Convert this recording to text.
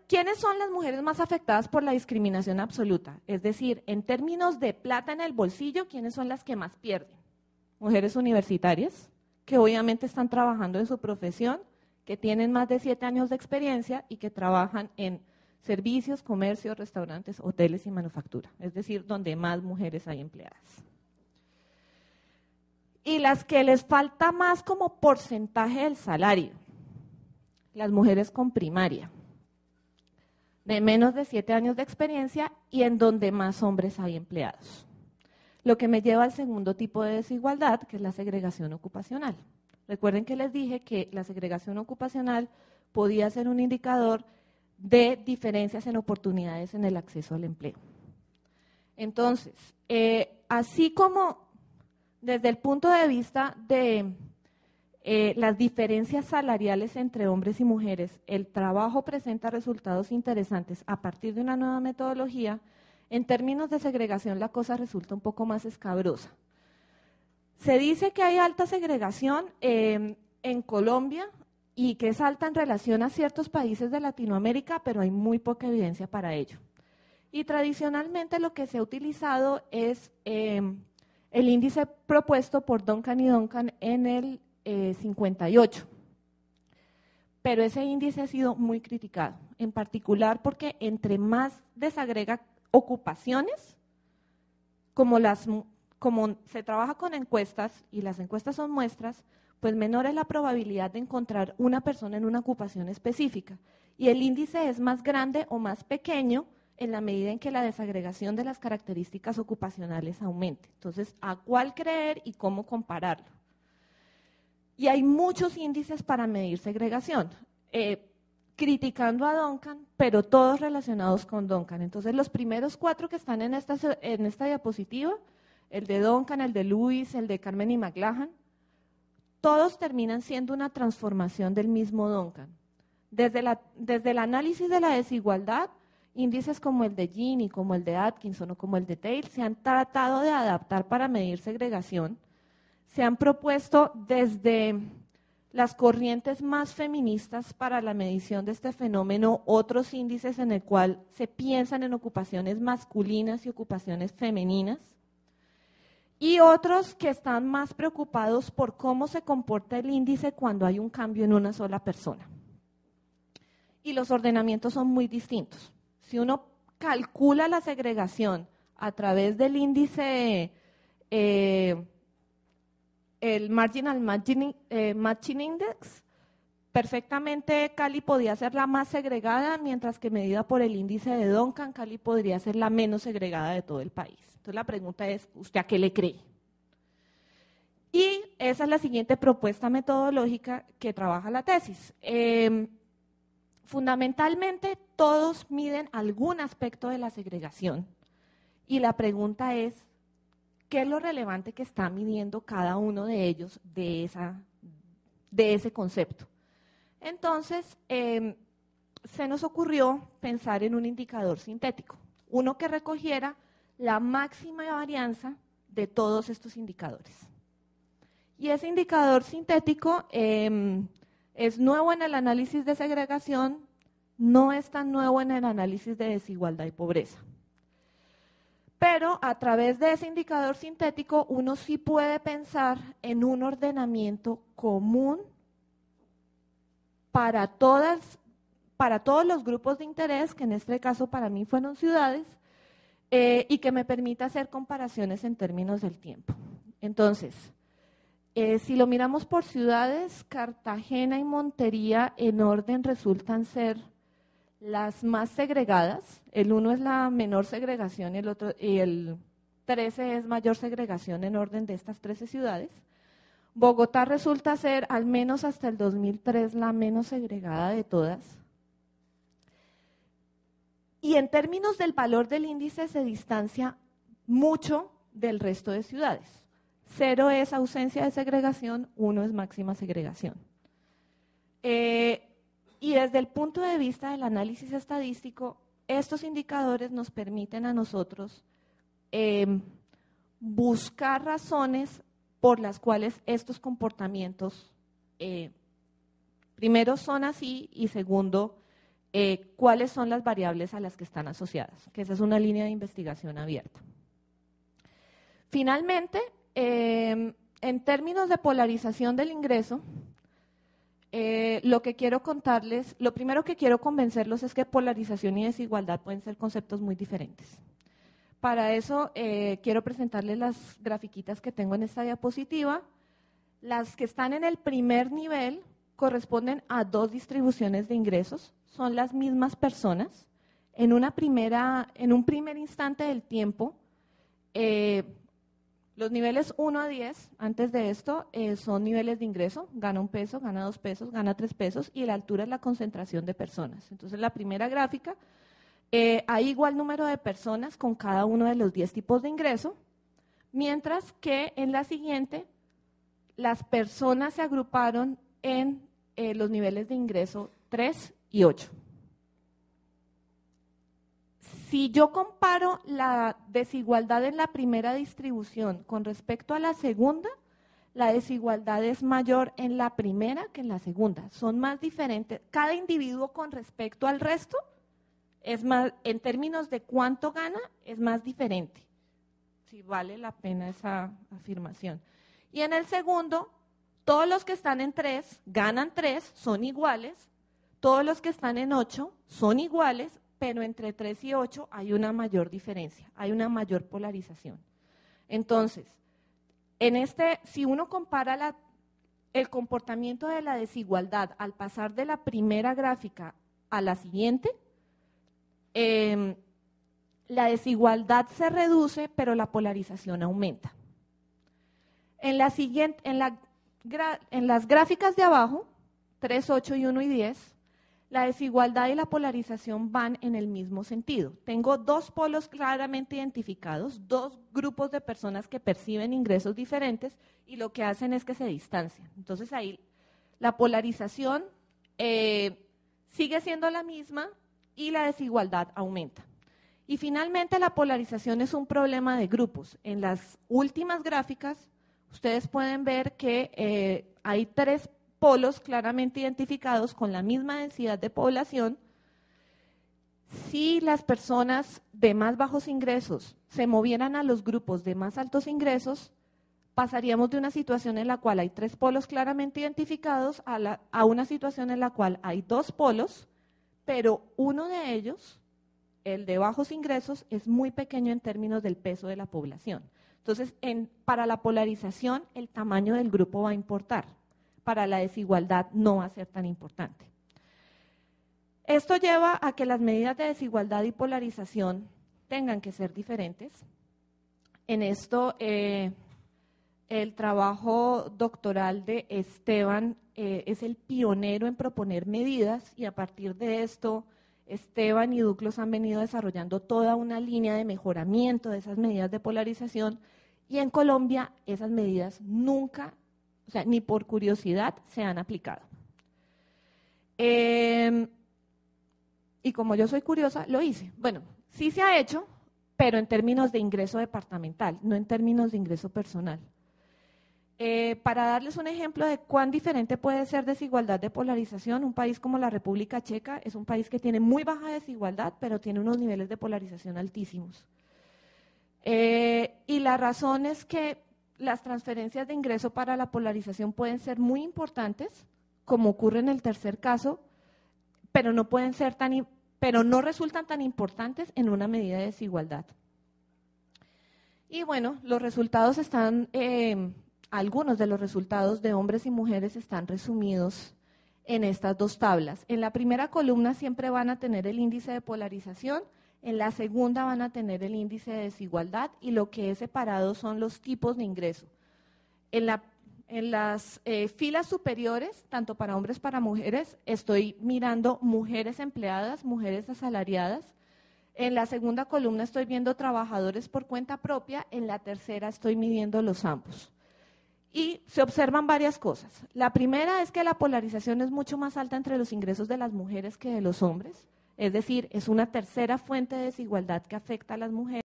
¿Quiénes son las mujeres más afectadas por la discriminación absoluta? Es decir, en términos de plata en el bolsillo, ¿quiénes son las que más pierden? Mujeres universitarias, que obviamente están trabajando en su profesión, que tienen más de 7 años de experiencia y que trabajan en servicios, comercios, restaurantes, hoteles y manufactura, es decir, donde más mujeres hay empleadas. Y las que les falta más como porcentaje del salario, las mujeres con primaria, de menos de 7 años de experiencia y en donde más hombres hay empleados. Lo que me lleva al segundo tipo de desigualdad, que es la segregación ocupacional. Recuerden que les dije que la segregación ocupacional podía ser un indicador de diferencias en oportunidades en el acceso al empleo. Entonces, así como desde el punto de vista de las diferencias salariales entre hombres y mujeres, el trabajo presenta resultados interesantes a partir de una nueva metodología. En términos de segregación, la cosa resulta un poco más escabrosa. Se dice que hay alta segregación en Colombia y que es alta en relación a ciertos países de Latinoamérica, pero hay muy poca evidencia para ello. Y tradicionalmente lo que se ha utilizado es el índice propuesto por Duncan y Duncan en el 58. Pero ese índice ha sido muy criticado, en particular porque entre más desagrega ocupaciones, como se trabaja con encuestas y las encuestas son muestras, pues menor es la probabilidad de encontrar una persona en una ocupación específica. Y el índice es más grande o más pequeño en la medida en que la desagregación de las características ocupacionales aumente. Entonces, ¿a cuál creer y cómo compararlo? Y hay muchos índices para medir segregación, criticando a Duncan, pero todos relacionados con Duncan. Entonces, los primeros 4 que están en esta diapositiva, el de Duncan, el de Lewis, el de Carmen y McLachlan, todos terminan siendo una transformación del mismo Duncan. Desde el análisis de la desigualdad, índices como el de Gini, como el de Atkinson o como el de Taylor se han tratado de adaptar para medir segregación. Se han propuesto desde las corrientes más feministas para la medición de este fenómeno otros índices en el cual se piensan en ocupaciones masculinas y ocupaciones femeninas, y otros que están más preocupados por cómo se comporta el índice cuando hay un cambio en una sola persona. Y los ordenamientos son muy distintos. Si uno calcula la segregación a través del índice, el Marginal Matching Index, perfectamente Cali podía ser la más segregada, mientras que medida por el índice de Duncan, Cali podría ser la menos segregada de todo el país. Entonces la pregunta es, ¿usted a qué le cree? Y esa es la siguiente propuesta metodológica que trabaja la tesis. Fundamentalmente todos miden algún aspecto de la segregación y la pregunta es, ¿qué es lo relevante que está midiendo cada uno de ellos de ese concepto? Entonces, se nos ocurrió pensar en un indicador sintético, uno que recogiera la máxima varianza de todos estos indicadores. Y ese indicador sintético es nuevo en el análisis de segregación, no es tan nuevo en el análisis de desigualdad y pobreza. Pero a través de ese indicador sintético uno sí puede pensar en un ordenamiento común para todos los grupos de interés, que en este caso para mí fueron ciudades, y que me permita hacer comparaciones en términos del tiempo. Entonces, si lo miramos por ciudades, Cartagena y Montería en orden resultan ser las más segregadas. El 1 es la menor segregación y el 13 es mayor segregación en orden de estas 13 ciudades. Bogotá resulta ser, al menos hasta el 2003, la menos segregada de todas. Y en términos del valor del índice se distancia mucho del resto de ciudades. 0 es ausencia de segregación, 1 es máxima segregación. Y desde el punto de vista del análisis estadístico, estos indicadores nos permiten a nosotros buscar razones por las cuales estos comportamientos Primero, son así, y segundo, cuáles son las variables a las que están asociadas, que esa es una línea de investigación abierta. Finalmente, en términos de polarización del ingreso, lo que quiero contarles, lo primero que quiero convencerlos es que polarización y desigualdad pueden ser conceptos muy diferentes. Para eso quiero presentarles las grafiquitas que tengo en esta diapositiva. Las que están en el primer nivel corresponden a dos distribuciones de ingresos, son las mismas personas. En un primer instante del tiempo, los niveles 1 a 10, antes de esto, son niveles de ingreso, gana 1 peso, gana 2 pesos, gana 3 pesos, y la altura es la concentración de personas. Entonces, la primera gráfica, hay igual número de personas con cada uno de los 10 tipos de ingreso, mientras que en la siguiente, las personas se agruparon en los niveles de ingreso 3 y 8. Si yo comparo la desigualdad en la primera distribución con respecto a la segunda, la desigualdad es mayor en la primera que en la segunda. Son más diferentes. Cada individuo con respecto al resto es más, en términos de cuánto gana, es más diferente. Si vale la pena esa afirmación. Y en el segundo, todos los que están en 3 ganan 3, son iguales. Todos los que están en 8 son iguales, pero entre 3 y 8 hay una mayor diferencia, hay una mayor polarización. Entonces, si uno compara el comportamiento de la desigualdad al pasar de la primera gráfica a la siguiente, la desigualdad se reduce, pero la polarización aumenta. En las gráficas de abajo, 3, 8 y 1 y 10, la desigualdad y la polarización van en el mismo sentido. Tengo dos polos claramente identificados, dos grupos de personas que perciben ingresos diferentes y lo que hacen es que se distancian. Entonces ahí la polarización sigue siendo la misma y la desigualdad aumenta. Y finalmente la polarización es un problema de grupos. En las últimas gráficas ustedes pueden ver que hay 3 polos claramente identificados con la misma densidad de población. Si las personas de más bajos ingresos se movieran a los grupos de más altos ingresos, pasaríamos de una situación en la cual hay 3 polos claramente identificados a una situación en la cual hay 2 polos, pero uno de ellos, el de bajos ingresos, es muy pequeño en términos del peso de la población. Entonces, para la polarización, el tamaño del grupo va a importar. Para la desigualdad no va a ser tan importante. Esto lleva a que las medidas de desigualdad y polarización tengan que ser diferentes. En esto, el trabajo doctoral de Esteban es el pionero en proponer medidas, y a partir de esto, Esteban y Duclos han venido desarrollando toda una línea de mejoramiento de esas medidas de polarización, y en Colombia esas medidas nunca, o sea, ni por curiosidad, se han aplicado. Y como yo soy curiosa, lo hice. Bueno, sí se ha hecho, pero en términos de ingreso departamental, no en términos de ingreso personal. Para darles un ejemplo de cuán diferente puede ser desigualdad de polarización, un país como la República Checa es un país que tiene muy baja desigualdad, pero tiene unos niveles de polarización altísimos. Y la razón es que las transferencias de ingreso para la polarización pueden ser muy importantes, como ocurre en el tercer caso, pero no resultan tan importantes en una medida de desigualdad. Y bueno, los resultados están, algunos de los resultados de hombres y mujeres están resumidos en estas dos tablas. En la primera columna siempre van a tener el índice de polarización, en la segunda van a tener el índice de desigualdad, y lo que es separado son los tipos de ingreso. En las filas superiores, tanto para hombres como para mujeres, estoy mirando mujeres empleadas, mujeres asalariadas. En la segunda columna estoy viendo trabajadores por cuenta propia, en la tercera estoy midiendo los ambos. Y se observan varias cosas. La primera es que la polarización es mucho más alta entre los ingresos de las mujeres que de los hombres. Es decir, es una tercera fuente de desigualdad que afecta a las mujeres.